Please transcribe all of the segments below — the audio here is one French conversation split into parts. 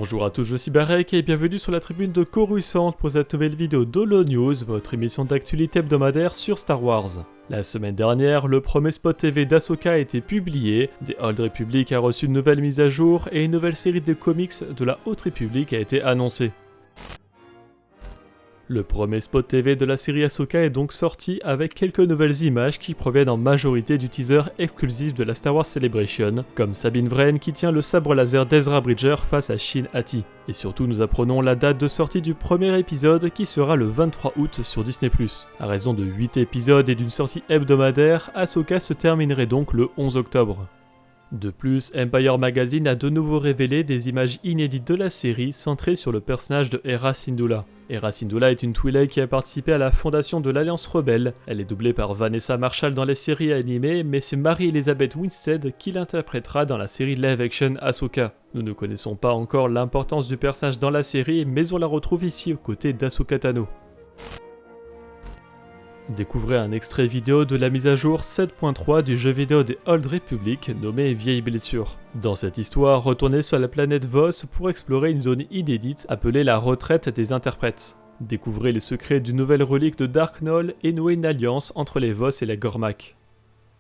Bonjour à tous, je suis Barek et bienvenue sur la tribune de Coruscant pour cette nouvelle vidéo d'Holo News, votre émission d'actualité hebdomadaire sur Star Wars. La semaine dernière, le premier spot TV d'Ahsoka a été publié, The Old Republic a reçu une nouvelle mise à jour et une nouvelle série de comics de la Haute République a été annoncée. Le premier spot TV de la série Ahsoka est donc sorti avec quelques nouvelles images qui proviennent en majorité du teaser exclusif de la Star Wars Celebration, comme Sabine Wren qui tient le sabre laser d'Ezra Bridger face à Shin Hati. Et surtout nous apprenons la date de sortie du premier épisode qui sera le 23 août sur Disney+. À raison de 8 épisodes et d'une sortie hebdomadaire, Ahsoka se terminerait donc le 11 octobre. De plus, Empire Magazine a de nouveau révélé des images inédites de la série centrées sur le personnage de Hera Syndulla. Hera Syndulla est une Twi'lek qui a participé à la fondation de l'Alliance Rebelle. Elle est doublée par Vanessa Marshall dans les séries animées, mais c'est Mary-Elizabeth Winstead qui l'interprétera dans la série live-action Ahsoka. Nous ne connaissons pas encore l'importance du personnage dans la série, mais on la retrouve ici aux côtés d'Ahsoka Tano. Découvrez un extrait vidéo de la mise à jour 7.3 du jeu vidéo The Old Republic nommé Vieille Blessure. Dans cette histoire, retournez sur la planète Vos pour explorer une zone inédite appelée la retraite des interprètes. Découvrez les secrets d'une nouvelle relique de Dark Nol et nouez une alliance entre les Vos et les Gormak.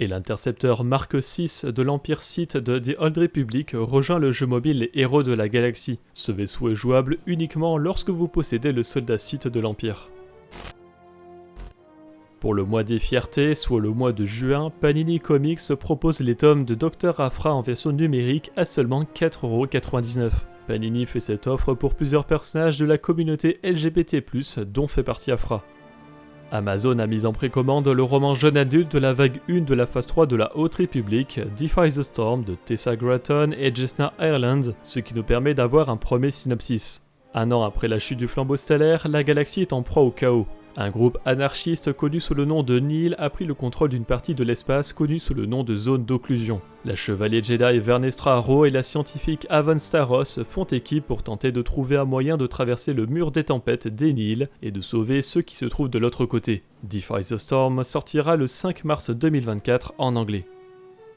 Et l'intercepteur Mark VI de l'Empire Sith de The Old Republic rejoint le jeu mobile Les Héros de la Galaxie. Ce vaisseau est jouable uniquement lorsque vous possédez le soldat Sith de l'Empire. Pour le mois des fiertés, soit le mois de juin, Panini Comics propose les tomes de Dr. Aphra en version numérique à seulement 4,99€. Panini fait cette offre pour plusieurs personnages de la communauté LGBT+, dont fait partie Aphra. Amazon a mis en précommande le roman jeune adulte de la vague 1 de la phase 3 de la Haute République, Defy the Storm de Tessa Gratton et Jesna Ireland, ce qui nous permet d'avoir un premier synopsis. Un an après la chute du flambeau stellaire, la galaxie est en proie au chaos. Un groupe anarchiste connu sous le nom de Nihil a pris le contrôle d'une partie de l'espace connue sous le nom de zone d'occlusion. La chevalier Jedi Vernestra Rwoh et la scientifique Avon Starros font équipe pour tenter de trouver un moyen de traverser le mur des tempêtes des Nihil et de sauver ceux qui se trouvent de l'autre côté. Defy the Storm sortira le 5 mars 2024 en anglais.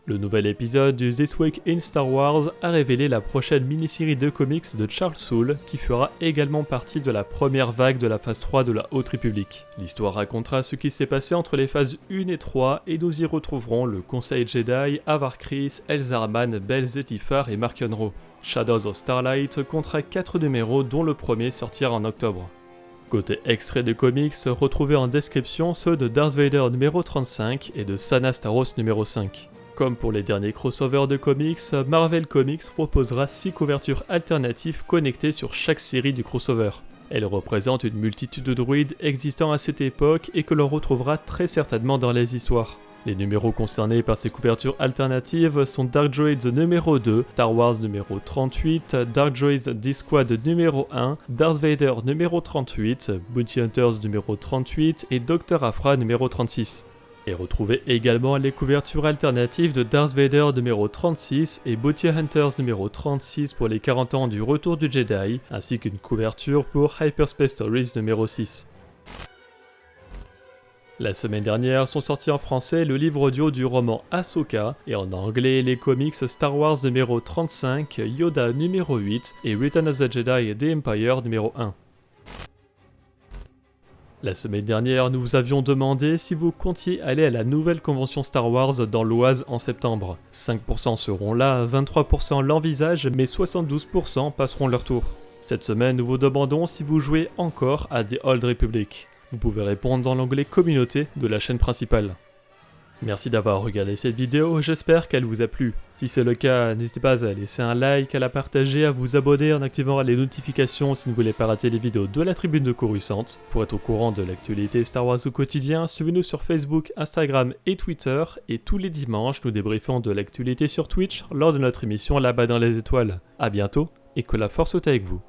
Le nouvel épisode du This Week in Star Wars a révélé la prochaine mini-série de comics de Charles Soule qui fera également partie de la première vague de la phase 3 de la Haute République. L'histoire racontera ce qui s'est passé entre les phases 1 et 3 et nous y retrouverons le Conseil Jedi, Avar Kriss, Elzarman, Bell Zettifar et Mark Unruh. Shadows of Starlight comptera 4 numéros dont le premier sortira en octobre. Côté extrait de comics, retrouvez en description ceux de Darth Vader numéro 35 et de Sana Starros numéro 5. Comme pour les derniers crossovers de comics, Marvel Comics proposera 6 couvertures alternatives connectées sur chaque série du crossover. Elles représentent une multitude de droïdes existant à cette époque et que l'on retrouvera très certainement dans les histoires. Les numéros concernés par ces couvertures alternatives sont Dark Droids numéro 2, Star Wars numéro 38, Dark Droids D-Squad numéro 1, Darth Vader numéro 38, Bounty Hunters numéro 38 et Dr. Aphra numéro 36. Et retrouvez également les couvertures alternatives de Darth Vader numéro 36 et Bounty Hunters numéro 36 pour les 40 ans du retour du Jedi, ainsi qu'une couverture pour Hyperspace Stories numéro 6. La semaine dernière sont sortis en français le livre audio du roman Ahsoka et en anglais les comics Star Wars numéro 35, Yoda numéro 8 et Return of the Jedi et The Empire numéro 1. La semaine dernière, nous vous avions demandé si vous comptiez aller à la nouvelle convention Star Wars dans l'Oise en septembre. 5% seront là, 23% l'envisagent, mais 72% passeront leur tour. Cette semaine, nous vous demandons si vous jouez encore à The Old Republic. Vous pouvez répondre dans l'onglet Communauté de la chaîne principale. Merci d'avoir regardé cette vidéo, j'espère qu'elle vous a plu. Si c'est le cas, n'hésitez pas à laisser un like, à la partager, à vous abonner en activant les notifications si vous ne voulez pas rater les vidéos de la tribune de Coruscant. Pour être au courant de l'actualité Star Wars au quotidien, suivez-nous sur Facebook, Instagram et Twitter. Et tous les dimanches, nous débriefons de l'actualité sur Twitch lors de notre émission Là-bas dans les étoiles. A bientôt et que la force soit avec vous.